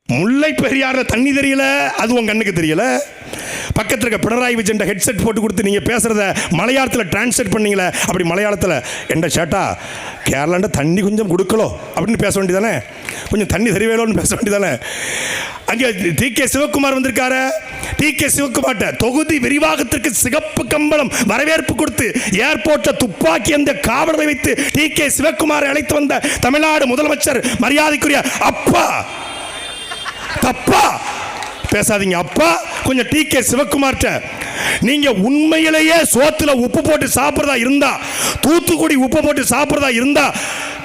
முல்லை பெரியாறுல தண்ணி தெரியல, அது உங்க கண்ணுக்கு தெரியல. பக்கத்தில் இருக்க பினராயி விஜயன் ஹெட்செட் போட்டு கொடுத்து நீங்கள் பேசுகிறத மலையாளத்தில் டிரான்ஸ்லேட் பண்ணீங்களே, அப்படி மலையாளத்தில் என்ன சேட்டா கேரளாண்ட தண்ணி கொஞ்சம் கொடுக்கலோ அப்படின்னு பேச வேண்டியதானே, கொஞ்சம் தண்ணி தெரியவேலோன்னு பேச வேண்டியதானே. அங்கே டி.கே. சிவக்குமார் வந்திருக்காரு. டி.கே. சிவக்குமார்ட்ட தொகுதி விரிவாகத்திற்கு சிகப்பு கம்பளம் வரவேற்பு கொடுத்து ஏர்போர்ட்டில் துப்பாக்கி அந்த காவலரை வைத்து டி.கே. சிவக்குமாரை அழைத்து வந்த தமிழ்நாடு முதலமைச்சர் மரியாதைக்குரிய அப்பா, தப்பா பேசாதீங்க அப்பா. கொஞ்சம் டி.கே. சிவக்குமார்ட்ட நீங்க உண்மையிலேயே சோத்துல உப்பு போட்டு சாப்பிட்றதா இருந்தா, தூத்துக்குடி உப்பு போட்டு சாப்பிட்றதா இருந்தா,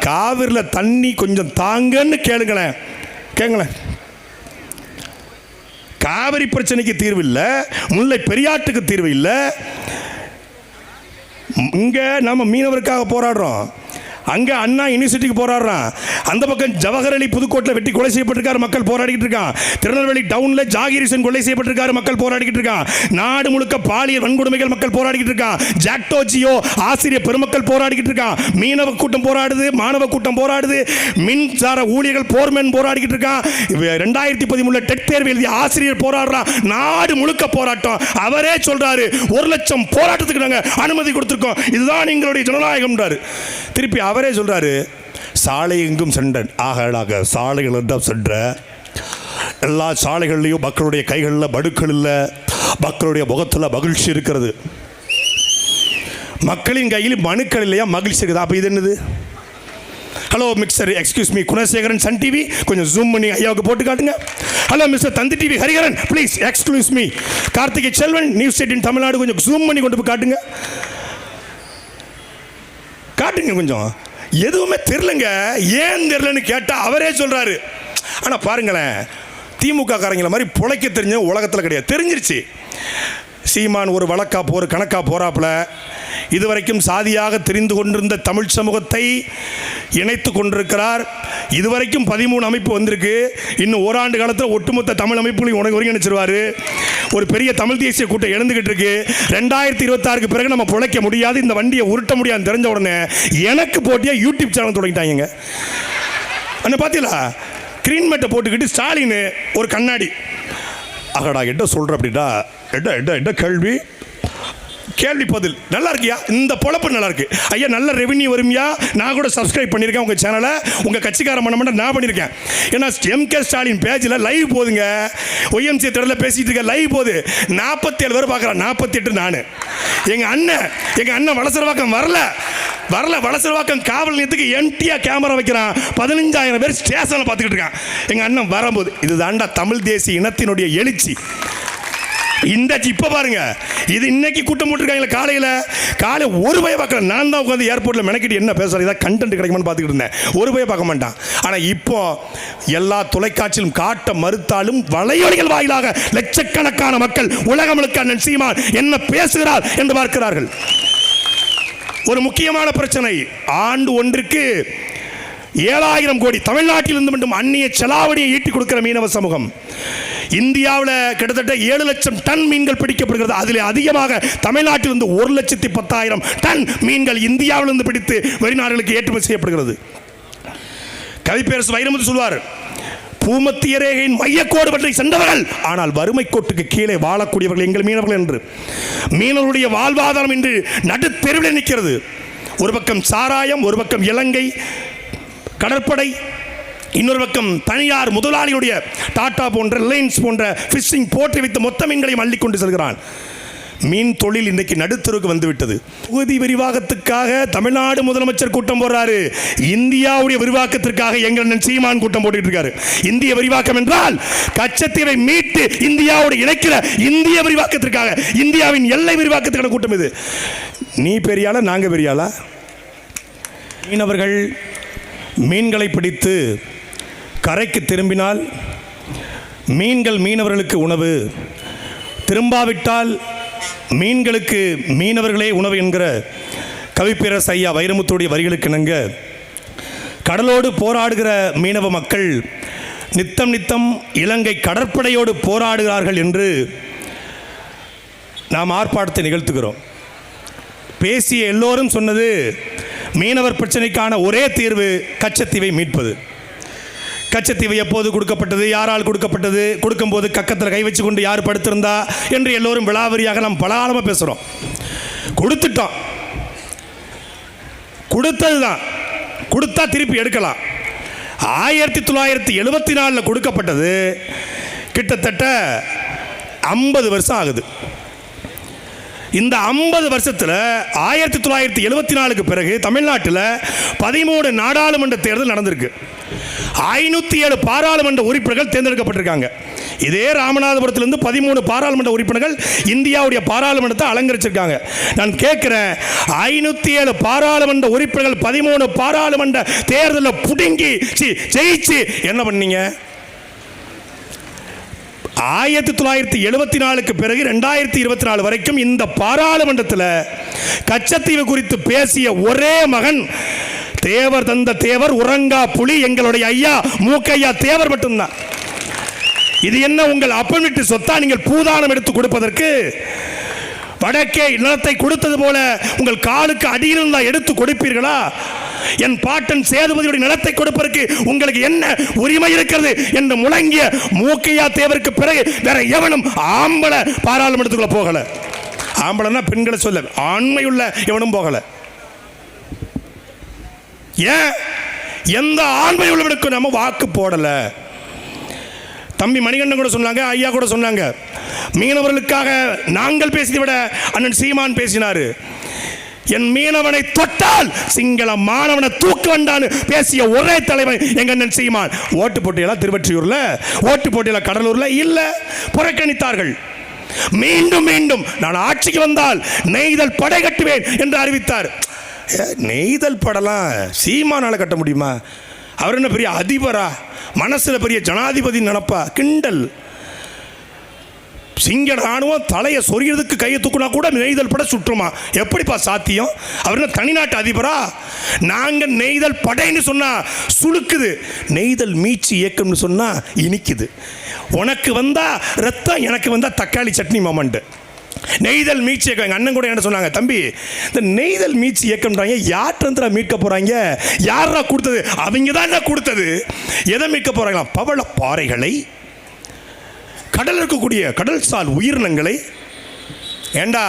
காவிரில தண்ணி கொஞ்சம் தாங்கன்னு கேளுங்களேன். காவிரி பிரச்சனைக்கு தீர்வு இல்லை, முல்லை பெரியாற்றுக்கு தீர்வு இல்லை. இங்க நம்ம மீனவருக்காக போராடுறோம், அங்கே அண்ணா யூனிவர்சிட்டிக்கு போராடுறான், அந்த பக்கம் ஜவஹர் அலி புதுக்கோட்டில் வெட்டி கொலை செய்யப்பட்டிருக்காரு, மக்கள் போராடிக்கிட்டு இருக்கான். திருநெல்வேலி டவுனில் ஜாகிரிசன் கொலை செய்யப்பட்டிருக்காரு, மக்கள் போராடிக்கிட்டு இருக்கான். நாடு முழுக்க பாலியல் வன்கொடுமைகள் மக்கள் போராடிக்கிட்டு இருக்கான். ஜாக்டோ ஜியோ ஆசிரியர் பெருமக்கள் போராடிக்கிட்டு இருக்கான். மீனவ கூட்டம் போராடுது, மாணவ கூட்டம் போராடுது, மின்சார ஊழியர்கள் போர்மேன் போராடிக்கிட்டு இருக்கான். 2013 டெட் தேர்வு எழுதிய ஆசிரியர் போராடுறான். நாடு முழுக்க போராட்டம். அவரே சொல்றாரு 1,00,000 போராட்டத்துக்கு நாங்கள் அனுமதி கொடுத்துருக்கோம், இதுதான் எங்களுடைய ஜனநாயகம். திருப்பி அவரே சொல்றாரு சாலை எங்கும் சென்றேன், ஆக சாலைகள் தான் சென்ற, எல்லா சாலைகள்லையும் மக்களுடைய கைகளில் படுக்கள் இல்லை, மக்களுடைய முகத்தில் மகிழ்ச்சி இருக்கிறது. மக்களின் கையில் மனுக்கள் இல்லையா, மகிழ்ச்சி இருக்குது. அப்போ இது என்னது? Hello mister excuse me Gunasekaran Sun TV, கொஞ்சம் ஜூம் பண்ணி ஐயாவுக்கு போட்டு காட்டுங்க. Hello mister Thanthi TV Hariharan please excuse me Karthigai Selvan news 18 Tamil Nadu, கொஞ்சம் ஜூம் பண்ணி கொண்டு போய் காட்டுங்க. கொஞ்சம் எதுவுமே தெரியலங்க. ஏன் தெரியலன்னு கேட்டால் அவரே சொல்றாரு. ஆனால் பாருங்களேன், திமுக காரங்களை மாதிரி பிழைக்க தெரிஞ்ச உலகத்தில் கிடையாது. தெரிஞ்சிருச்சு. சீமான் ஒரு வழக்கா ஒரு கணக்கா போறாப்புல. இதுவரைக்கும் சாதியாக தெரிந்து கொண்டிருந்த தமிழ் சமூகத்தை இணைத்து கொண்டிருக்கிறார். இதுவரைக்கும் 13 அமைப்பு வந்திருக்கு. இன்னும் ஓராண்டு காலத்தில் ஒட்டுமொத்த தமிழ் அமைப்புகளையும் ஒருங்கிணைச்சிருவார். ஒரு பெரிய தமிழ் தேசிய கூட்டம் எழுந்துகிட்டு இருக்கு. 2026க்கு பிறகு நம்ம பிழைக்க முடியாது, இந்த வண்டியை உருட்ட முடியாது தெரிஞ்ச உடனே எனக்கு போட்டியா யூடியூப் சேனல் தொடங்கிட்டாங்க. அண்ணா பார்த்தீங்களா, கிரீன் மேட்டை போட்டுக்கிட்டு ஸ்டாலின் ஒரு கண்ணாடி, அகடா என்ன சொல்ற அப்படின்னா என்ன கேள்வி பதில் நல்லா இருக்கியா, இந்த பொழப்பு நல்லா இருக்கு ஐயா, நல்ல ரெவென்யூ வருமியா. நான் கூட சப்ஸ்கிரைப் பண்ணியிருக்கேன் உங்கள் சேனலை, உங்கள் கட்சிக்கார மண்ண நான் பண்ணியிருக்கேன். ஏன்னா எம்.கே. ஸ்டாலின் பேஜில் லைவ் போதுங்க, ஒய்எம்சி திடலில் பேசிட்டு இருக்க லைவ் போது 47 பேர் பார்க்குறான், 48 நான். எங்கள் அண்ணன் வளசரவாக்கம் வரல வளசரவாக்கம் காவல் நிலையத்துக்கு எம்டியாக கேமரா வைக்கிறான். 15,000 பேர் ஸ்டேஷனில் பார்த்துக்கிட்டு இருக்கான். எங்கள் அண்ணன் வரும்போது இது தாண்டா தமிழ் தேசிய இனத்தினுடைய எழுச்சி. இந்த இப்போ பாருங்க, இது இன்னைக்கு கூட்டம் போட்டுருக்காங்களே, காலை ஒரு பய பார்க்கல. நான் தான் உட்காந்து ஏர்போர்ட்டில் மெனக்கிட்டு என்ன பேசுகிறேன், இதாக கண்டென்ட் கிடைக்குமான்னு பார்த்துக்கிட்டு இருந்தேன். ஒரு பய பார்க்க மாட்டான். ஆனால் இப்போ எல்லா தொலைக்காட்சியிலும் காட்ட மறுத்தாலும் வலையொலிகள் வாயிலாக லட்சக்கணக்கான மக்கள் உலகமுழுக்க அண்ணன் சீமான் என்ன பேசுகிறார் என்று பார்க்கிறார்கள். ஒரு முக்கியமான பிரச்சனை, ஆண்டு ஒன்றுக்கு 7,000 கோடி தமிழ்நாட்டில் இருந்து மட்டும் அந்நிய செலாவணியை ஈட்டி கொடுக்கிற மீனவ சமூகம். இந்தியாவில் கிட்டத்தட்ட 7 லட்சம் டன் மீன்கள் பிடிக்கப்படுகிறது. அதில் அதிகமாக தமிழ்நாட்டிலிருந்து 1,10,000 டன் மீன்கள் இந்தியாவிலிருந்து பிடித்து வெளிநாடுகளுக்கு ஏற்றுமதி செய்யப்படுகிறது. கவிப்பேரசு வைரமுத்து சொல்வார், பூமத்திய ரேகையின் மையக்கோடு பற்றி சென்றவர்கள், ஆனால் வறுமை கோட்டுக்கு கீழே வாழக்கூடியவர்கள் எங்கள் மீனவர்கள் என்று. மீனவருடைய வாழ்வாதாரம் இன்று நடுத்தெருவில் நிற்கிறது. ஒரு பக்கம் சாராயம், ஒரு பக்கம் இலங்கை கடற்படை, இன்னொரு பக்கம் தனியார் முதலாளியுடைய டாடா போன்ற ரிலையன்ஸ் போன்ற ஃபிஷிங் போற்றி வைத்து மொத்த மீன்களையும் அள்ளிக்கொண்டு செல்கிறான். மீன் தொழில் இன்றைக்கு நடுத்தருக்கு வந்துவிட்டது. தொகுதி விரிவாக்கத்துக்காக தமிழ்நாடு முதலமைச்சர் கூட்டம் போடுறாரு, இந்தியாவுடைய விரிவாக்கத்திற்காக எங்கள் சீமான் கூட்டம் போட்டுக்கிட்டு இருக்காரு. இந்திய விரிவாக்கம் என்றால் கச்சத்தீவை மீட்டு இந்தியாவோடு இணைக்கிற இந்திய விரிவாக்கத்திற்காக, இந்தியாவின் எல்லை விரிவாக்கத்துக்கான கூட்டம் இது. நீ பெரியாளா நாங்கள் பெரியாளா? மீனவர்கள் மீன்களை பிடித்து கரைக்கு திரும்பினால் மீன்கள் மீனவர்களுக்கு உணவு, திரும்பாவிட்டால் மீன்களுக்கு மீனவர்களே உணவு என்கிற கவிப்பேரசு ஐயா வைரமுத்துடைய வரிகளுக்கு இணங்க கடலோடு போராடுகிற மீனவ மக்கள் நித்தம் இலங்கை கடற்படையோடு போராடுகிறார்கள் என்று நாம் ஆர்ப்பாட்டத்தை நிகழ்த்துகிறோம். பேசிய எல்லோரும் சொன்னது மீனவர் பிரச்சனைக்கான ஒரே தீர்வு கச்சத்தீவை மீட்பது. கச்சத்தீவு எப்போது கொடுக்கப்பட்டது, யாரால் கொடுக்கப்பட்டது, கொடுக்கும்போது கக்கத்தில் கை வச்சு கொண்டு யார் படுத்திருந்தா என்று எல்லோரும் விலாவரியாக நாம் பல ஆழமாக பேசுகிறோம். கொடுத்துட்டோம், கொடுத்தது தான், கொடுத்தா திருப்பி எடுக்கலாம். 1974 கொடுக்கப்பட்டது கிட்டத்தட்ட 50 வருஷம் ஆகுது. இந்த 50 வருஷத்தில் 1974க்கு பிறகு தமிழ்நாட்டில் 13 நாடாளுமன்ற தேர்தல் நடந்திருக்கு. 507 பாராளுமன்ற உறுப்பினர்கள் தேர்ந்தெடுக்கப்பட்டிருக்காங்க. இதே ராமநாதபுரத்திலிருந்து 13 பாராளுமன்ற உறுப்பினர்கள் இந்தியாவுடைய பாராளுமன்றத்தை அலங்கரிச்சிருக்காங்க. நான் கேட்கிறேன், 507 பாராளுமன்ற உறுப்பினர்கள் 13 பாராளுமன்ற தேர்தலில் புடுங்கி ஜெயிச்சு என்ன பண்ணீங்க? 1974க்கு பிறகு 2024 வரைக்கும் இந்த பாராளுமன்றத்தில் கச்சத்தீவு குறித்து பேசிய ஒரே மகன் தேவர் தந்த தேவர் உறங்கா புலி எங்களுடைய ஐயா மூக்கையா தேவர் மட்டும்தான். இது என்ன உங்கள் அப்பன் வீட்டு சொத்தா நீங்கள் பூதானம் எடுத்து கொடுப்பதற்கு? வடக்கே நிலத்தை கொடுத்தது போல உங்கள் காலுக்கு அடியில் இருந்தால் எடுத்து கொடுப்பீர்களா? என் பாட்டன் சேதுபதியுடைய நிலத்தை கொடுப்பதற்கு உங்களுக்கு என்ன உரிமை இருக்கிறது என்று முழங்கிய மூக்கையா தேவருக்கு பிறகு வேற எவனும் ஆம்பள பாராளுமன்றத்துக்குள்ள போகல. ஆம்பளன்னா பெண்களை சொல்ல, ஆண்மையுள்ள எவனும் போகல. ஏன்? எந்த ஆண்மை உள்ளவனுக்கும் நம்ம வாக்கு போடல. தம்பி மணிகண்டன் கூட சொன்னாங்க, ஐயா கூட சொன்னாங்க, மீனவர்களுக்காக நாங்கள் பேசியதை விட அண்ணன் சீமான் பேசினாரு. என் மீனவனை தொட்டால் சிங்கள மாணவனை தூக்க வேண்டான்னு பேசிய ஒரே தலைவன் எங்க அண்ணன் சீமான். ஓட்டு போட்டியெல்லாம் திருவற்றியூர்ல, ஓட்டு போட்டியெல்லாம் கடலூர்ல இல்ல, புறக்கணித்தார்கள். மீண்டும் மீண்டும் நான் ஆட்சிக்கு வந்தால் நெய்தல் படை கட்டுவேன் என்று அறிவித்தார். நெய்தல் படலாம் சீமானால கட்ட முடியுமா? அவர் என்ன பெரிய அதிபரா? மனசுல பெரிய ஜனாதிபதி நினைப்பா? கிண்டல். சிங்கள ராணுவம் தலையை சொரியறதுக்கு கையை தூக்குனா கூட நெய்தல் படை சுற்றுமா? எப்படிப்பா சாத்தியம்? அவர் என்ன தனிநாட்டு அதிபரா? நாங்க நெய்தல் படைன்னு சொன்னா சுளுக்குது, நெய்தல் மீட்சி இயக்கம்னு சொன்னா இனிக்குது. உனக்கு வந்தா ரத்தம், எனக்கு வந்தா தக்காளி சட்னி மொமெண்ட். நெய்தல் மீட்சி இயக்கம். எங்கள் அண்ணன் கூட என்ன சொன்னாங்க, தம்பி இந்த நெய்தல் மீட்சி இயக்கம்ன்றாங்க, யார்கிட்ட மீட்க போகிறாங்க? யாரா கொடுத்தது? அவங்க தான் என்ன கொடுத்தது? எதை மீட்க போகிறாங்களா? பவள பாறைகளை, கடல் இருக்கக்கூடிய கடல் சால் உயிரினங்களை. ஏண்டா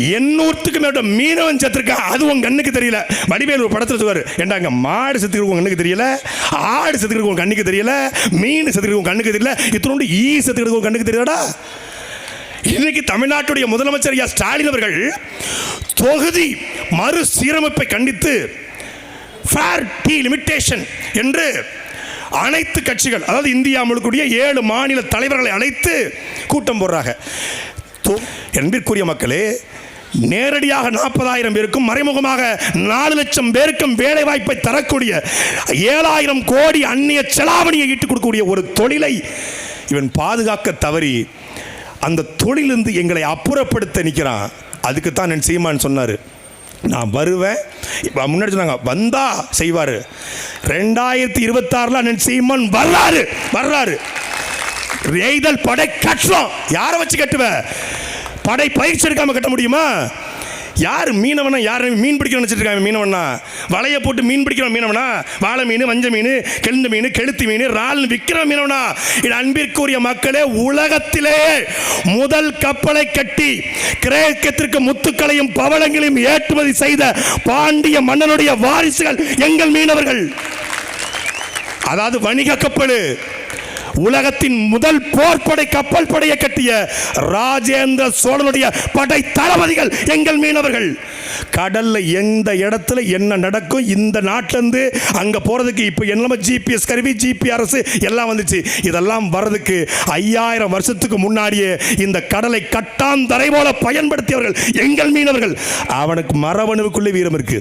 800க்கு மேற்பட்ட மீனவன் செத்துருக்கான், அது உங்க கண்ணுக்கு தெரியல. வடிவேல் ஒரு படத்தில் சொல்வார், ஏண்டா அங்கே மாடு செத்துருக்கு உங்க கண்ணுக்கு தெரியல, ஆடு செத்துருக்கு உங்க கண்ணுக்கு தெரியல, மீன் செத்துருக்கு உங்க கண்ணுக்கு தெரியல, இத்தனோண்டு ஈ செத்துருக்கு உங்க கண்ணுக்கு தெரியலடா. இன்னைக்கு தமிழ்நாட்டுடைய முதலமைச்சர் ஐயா ஸ்டாலின் அவர்கள் தொகுதி மறுசீரமைப்பை கண்டித்து ஃபேர் டீலிமிட்டேஷன் என்று அனைத்து கட்சிகள், அதாவது இந்தியா முழுக்கூடிய 7 மாநில தலைவர்களை அழைத்து கூட்டம் போடுறாங்க. என்பதற்குரிய மக்களே, நேரடியாக 40,000 பேருக்கும் மறைமுகமாக 4 லட்சம் பேருக்கும் வேலை வாய்ப்பை தரக்கூடிய 7,000 கோடி அந்நிய செலாவணியை ஈட்டுக் கொடுக்கக்கூடிய ஒரு தொழிலை இவன் பாதுகாக்க தவறி அந்த தொழிலிருந்து எங்களை அப்புறப்படுத்த நிற்கிறான். அதுக்கு தான் நான் சீமான் சொன்னார், நான் வருவேன். இப்போ முன்னாடி சொன்னாங்க வந்தா செய்வார். 2026 நான் சீமான் வர்றாரு. நெய்தல் படை கட்டுறோம். யாரை வச்சு கட்டுவ? படை பயிற்சி எடுக்காம கட்ட முடியுமா? யார் மீனவனா? யார் மீன் பிடிக்க நினைச்சிருக்காங்க? மீனவனா வலையை போட்டு மீன் பிடிக்கிற மீனவனா? வாழை மீன், மஞ்ச மீன், கெழுந்த மீன், கெளுத்தி மீன், இறால் விற்கிற மீனவனா? இது அன்பிற்குரிய மக்களே, உலகத்திலே முதல் கப்பலை கட்டி கிரேக்கத்திற்கு முத்துக்களையும் பவளங்களையும் ஏற்றுமதி செய்த பாண்டிய மன்னனுடைய வாரிசுகள் எங்கள் மீனவர்கள். அதாவது வணிக கப்பல், உலகத்தின் முதல் போர்ப்படை கப்பல் படையை கட்டிய ராஜேந்திர சோழனுடைய படை தளபதிகள் எங்கள் மீனவர்கள். கடல்ல எந்த இடத்துல என்ன நடக்கும், இந்த நாட்டிலிருந்து அங்க போறதுக்கு இப்ப என்ன ஜிபிஎஸ் கருவி, ஜிபிஆர்எஸ் எல்லாம் வந்துச்சு. இதெல்லாம் வர்றதுக்கு 5000 வருஷத்துக்கு முன்னாடியே இந்த கடலை கட்டாந்தரை போல பயன்படுத்தியவர்கள் எங்கள் மீனவர்கள். அவனுக்கு மரபணுவுக்குள்ளே வீரம் இருக்கு.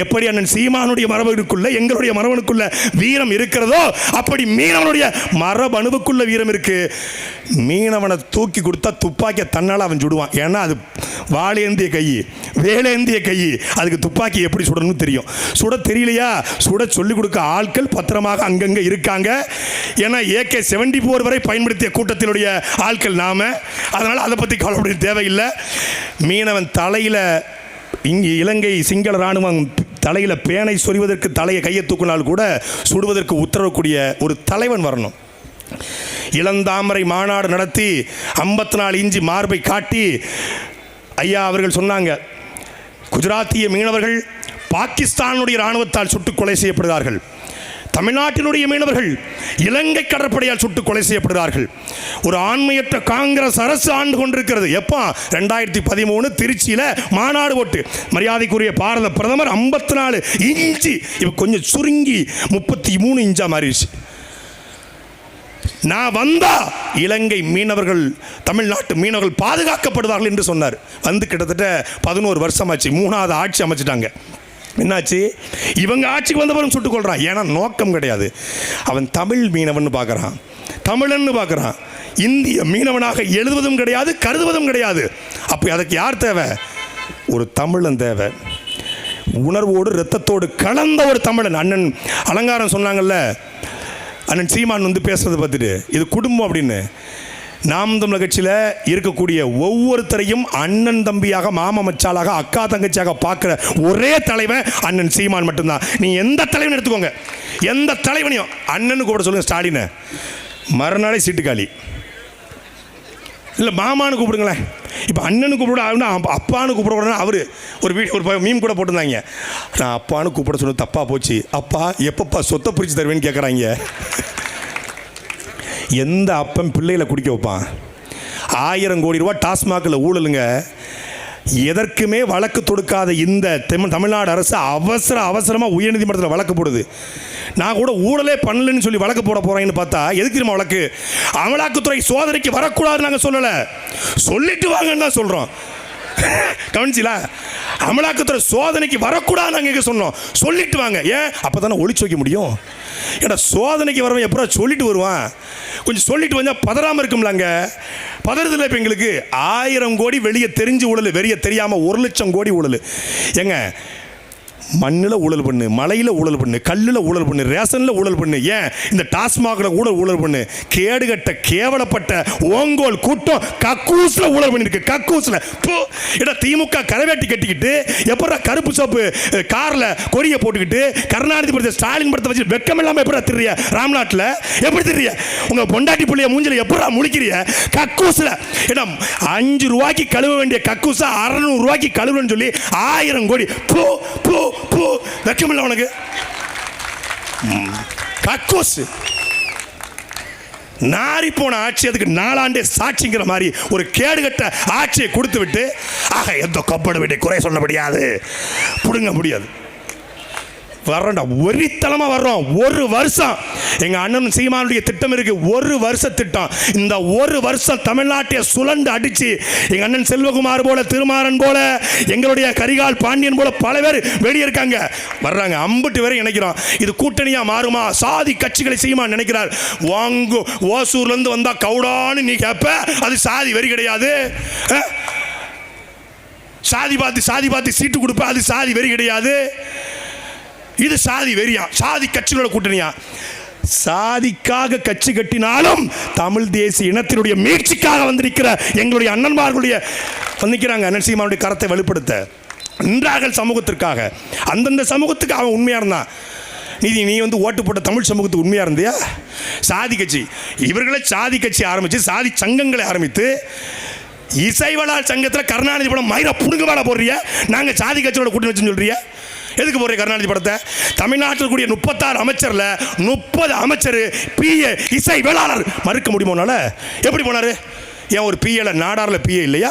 எப்படி அண்ணன் சீமானுடைய மரபணுக்குள்ள, எங்களுடைய மரபணுக்குள்ள வீரம் இருக்கிறதோ, அப்படி மீனவனுடைய மரபணுவுக்குள்ள வீரம் இருக்கு. மீனவனை தூக்கி கொடுத்தா துப்பாக்கியை தன்னால அவன் சுடுவான். ஏன்னா அது வாழேந்திய கை, வேலேந்திய கை, அதுக்கு துப்பாக்கி எப்படி சுடணும்னு தெரியும். சுட தெரியலையா? சுட சொல்லிக் கொடுக்க ஆட்கள் பத்திரமாக அங்கங்க இருக்காங்க. ஏன்னா AK-74 வரை பயன்படுத்திய கூட்டத்தினுடைய ஆட்கள் நாம. அதனால அதை பத்தி கவலைப்பட தேவையில்லை. மீனவன் தலையில இங்கே இலங்கை சிங்கள ராணுவம் தலையில் பேனை சொறிவதற்கு தலையை கையை தூக்கினால் கூட சுடுவதற்கு உத்தரவக்கூடிய ஒரு தலைவன் வரணும். இளந்தாமரை மாநாடு நடத்தி 54 இன்ச்சு மார்பை காட்டி ஐயா அவர்கள் சொன்னாங்க, குஜராத்திய மீனவர்கள் பாகிஸ்தானுடைய இராணுவத்தால் சுட்டுக் கொலை செய்யப்படுகிறார்கள், தமிழ்நாட்டினுடைய மீனவர்கள் இலங்கை கடற்படையால் சுட்டு கொலை செய்யப்படுகிறார்கள். ஒரு ஆண்மையற்ற காங்கிரஸ் அரசு ஆண்டு கொண்டிருக்கிறது. எப்போ? 2013 திருச்சியில் மாநாடு போட்டு மரியாதைக்குரிய பாரத பிரதமர் 54 இன்ச்சு இப்போ கொஞ்சம் சுருங்கி 33 இன்ச்சா மாறிடுச்சு. நான் வந்தா இலங்கை மீனவர்கள் தமிழ்நாட்டு மீனவர்கள் பாதுகாக்கப்படுவார்கள் என்று சொன்னார். வந்து கிட்டத்தட்ட 11 வருஷமாச்சு. 3வது ஆட்சி அமைச்சிட்டாங்க. என்னாச்சு? இவங்க ஆட்சிக்கு வந்தவரும் சுட்டுக் கொள்றான். ஏன்னா நோக்கம் கிடையாது. அவன் தமிழ் மீனவன் பார்க்குறான், தமிழன்னு பார்க்குறான். இந்திய மீனவனாக எழுதுவதும் கிடையாது, கருதுவதும் கிடையாது. அப்போ அதுக்கு யார் தேவை? ஒரு தமிழன் தேவை. உணர்வோடு இரத்தத்தோடு கலந்த ஒரு தமிழன். அண்ணன் அலங்காரம் சொன்னாங்கல்ல, அண்ணன் சீமான் வந்து பேசுறதை பார்த்துட்டு இது குடும்பம் அப்படின்னு. நாம் தமிழர் கட்சியில் இருக்கக்கூடிய ஒவ்வொருத்தரையும் அண்ணன் தம்பியாக, மாமா மச்சாலாக, அக்கா தங்கச்சியாக பார்க்குற ஒரே தலைவன் அண்ணன் சீமான் மட்டும்தான். நீ எந்த தலைவன் எடுத்துக்கோங்க, எந்த தலைவனையும் அண்ணனு கூப்பிட சொல்லுங்க. ஸ்டாலினை மறுநாளே சீட்டுக்காளி. இல்லை மாமானு கூப்பிடுங்களேன். இப்போ அண்ணனு கூப்பிட அப்பானு கூப்பிடக்கூடாதுன்னா அவர் ஒரு மீம் கூட போட்டிருந்தாங்க. நான் அப்பானு கூப்பிட சொன்னது தப்பாக போச்சு, அப்பா எப்பப்பா சொத்தை பிரித்து தருவேன்னு கேட்குறாங்க. எந்த அப்பன் பிள்ளைகளை குடிக்க வைப்பான்? 1000 கோடி ரூபா டாஸ்மாகில் ஊழலுங்க. எதற்குமே வழக்கு தொடுக்காத இந்த தமிழ்நாடு அரசு அவசரமாக உயர்நீதிமன்றத்தில் வழக்கு போடுது. நான் கூட ஊழலே பண்ணலன்னு சொல்லி வழக்கு போட போகிறேன்னு பார்த்தா எதுக்கு நம்ம வழக்கு? அமலாக்கத்துறை சோதனைக்கு வரக்கூடாதுன்னு நாங்கள் சொல்லலை, சொல்லிட்டு வாங்கன்னு தான் சொல்கிறோம். கவனிச்சிலா? அமலாக்கத்துறை சோதனைக்கு வரக்கூடாது நாங்கள் எங்கே சொன்னோம், சொல்லிட்டு வாங்க. ஏன்? அப்போ தானே ஒளிச்சு வைக்க முடியும். ஏன்னா சோதனைக்கு வரவன் எப்போ சொல்லிட்டு வருவான்? கொஞ்சம் சொல்லிட்டு வந்தால் பதறாமல் இருக்கும்லாங்க. பதறதில்லை. இப்போ எங்களுக்கு 1000 கோடி வெளியே தெரிஞ்சு ஊழல், வெளியே தெரியாமல் 1 லட்சம் கோடி ஊழல். ஏங்க, மண்ணில் ஊழல் பண்ணு, மலையில் ஊழல் பண்ணு, கல்லில் ஊழல் பண்ணு, ரேஷனில் ஊழல் பண்ணு, ஏன் இந்த டாஸ்மாகில் கூட ஊழல் பண்ணு. கேடுகட்ட கேவலப்பட்ட ஓங்கோல் கூட்டம் கக்கூஸில் ஊழல் பண்ணிருக்கு. கக்கூஸில் இட திமுக கரவேட்டி கட்டிக்கிட்டு எப்படா கருப்பு சோப்பு காரில் கொடியை போட்டுக்கிட்டு கருணாநிதி படத்தை ஸ்டாலின் படத்தை வச்சு வெக்கம் இல்லாமல் எப்படா திரிய? ராம்நாட்டில் எப்படி திரிய? உங்கள் பொண்டாட்டி பிள்ளைய மூஞ்சில் எப்படா முழிக்கிறிய? கக்கூஸில் இடம் 5 ரூபாய்க்கு கழுவ வேண்டிய கக்கூஸை 600 ரூபாய்க்கு கழுவுன்னு சொல்லி 1000 கோடி. பூ பூ பூ வெக்கமில்ல உனக்கு? கக்கூஸ் நாரி போன ஆட்சி, அதுக்கு 4 ஆண்டே சாட்சிங்கிற மாதிரி ஒரு கேடுகட்ட ஆட்சியை கொடுத்து விட்டு ஆக எந்த கொப்படு வீட்டை குறை சொல்ல முடியாது, புடுங்க முடியாது. வர்றோம்டா, ஒரித்தலமாக வர்றோம். 1 வருஷம் எங்கள் அண்ணன் சீமானுடைய திட்டம் இருக்கு. 1 வருஷ திட்டம். இந்த 1 வருஷம் தமிழ்நாட்டை சுழண்டு அடிச்சு எங்கள் அண்ணன் செல்வகுமார் போல, திருமாறன் போல, எங்களுடைய கரிகால் பாண்டியன் போல பல பேர் வெளியே இருக்காங்க, வர்றாங்க. 50 பேரை நினைக்கிறோம். இது கூட்டணியா மாறுமா? சாதி கட்சிகளை செய்யுமா நினைக்கிறார். வாங்கு ஓசூர்லேருந்து வந்தா கவுடான்னு நீ கேட்ப, அது சாதி வெறி கிடையாது. சாதி பார்த்து சீட்டு கொடுப்ப, அது சாதி வெறி கிடையாது. இது சாதி வெறியா? சாதி கட்சிகளோட கூட்டணியா? சாதிக்காக கட்சி கட்டினாலும் தமிழ் தேசிய இனத்தினுடைய மீட்சிக்காக வந்திருக்கிற எங்களுடைய அண்ணன்மார்களுடைய வந்திருக்கிறாங்க. அண்ணன் சீமானுடைய கரத்தை வெளிப்படுத்த நின்றார்கள் சமூகத்திற்காக. அந்தந்த சமூகத்துக்கு அவன் உண்மையாக இருந்தான். நீ வந்து ஓட்டு போட்ட தமிழ் சமூகத்துக்கு உண்மையாக இருந்தியா? சாதி கட்சி, இவர்களே சாதி கட்சி ஆரம்பித்து சாதி சங்கங்களை ஆரம்பித்து இசைவளால் சங்கத்தில் கருணாநிதி படம் மயிரை புடுங்க வேலை போடுறிய. நாங்கள் சாதி கட்சியோட கூட்டணி வச்சுன்னு சொல்றிய. எதுக்கு போடுற கருணாநிதி படத்தை? தமிழ்நாட்டில் கூடிய 36 அமைச்சர்ல 30 அமைச்சர் பிஏ இசை வேளாளர் மறுக்க முடியுமோனால எப்படி போனாரு? ஏன் ஒரு பிஏல நாடாரில் பிஏ இல்லையா?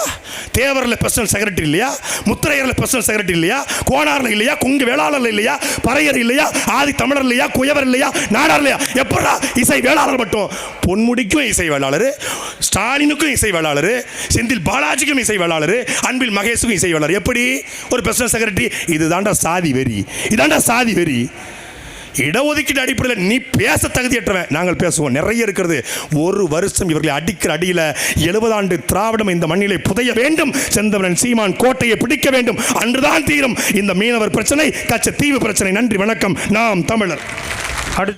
தேவரில் பர்சனல் செக்ரட்டரி இல்லையா? முத்திரையரில் பர்சனல் செக்ரட்டரி இல்லையா? கோனாரில் இல்லையா? கொங்கு வேளாளர் இல்லையா? பறையர் இல்லையா? ஆதி தமிழர் இல்லையா? குயவர் இல்லையா? நாடார் இல்லையா? எப்படா இசை வேளாளர் மட்டும்? பொன்முடிக்கும் இசை வேளாளர், ஸ்டாலினுக்கும் இசை வேளாளர், செந்தில் பாலாஜிக்கும் இசை வேளாளர், அன்பில் மகேஷுக்கும் இசை வேளாளர். எப்படி ஒரு பர்சனல் செக்ரட்டரி? இதுதான்டா சாதி வெறி, இதான்டா சாதி வெறி. இடஒதுக்கீடு அடிப்படையில் நீ பேச தகுதியற்றவன். நாங்கள் பேசுவோம், நிறைய இருக்கிறது. 1 வருஷம் இவர்களை அடிக்கிற அடியில் 70 ஆண்டு திராவிடம் இந்த மண்ணிலே புதைய வேண்டும். செந்தமிழன் சீமான் கோட்டையை பிடிக்க வேண்டும். அன்றுதான் தீரும் இந்த மீனவர் பிரச்சனை, கச்சத்தீவு பிரச்சனை. நன்றி, வணக்கம். நாம் தமிழர்.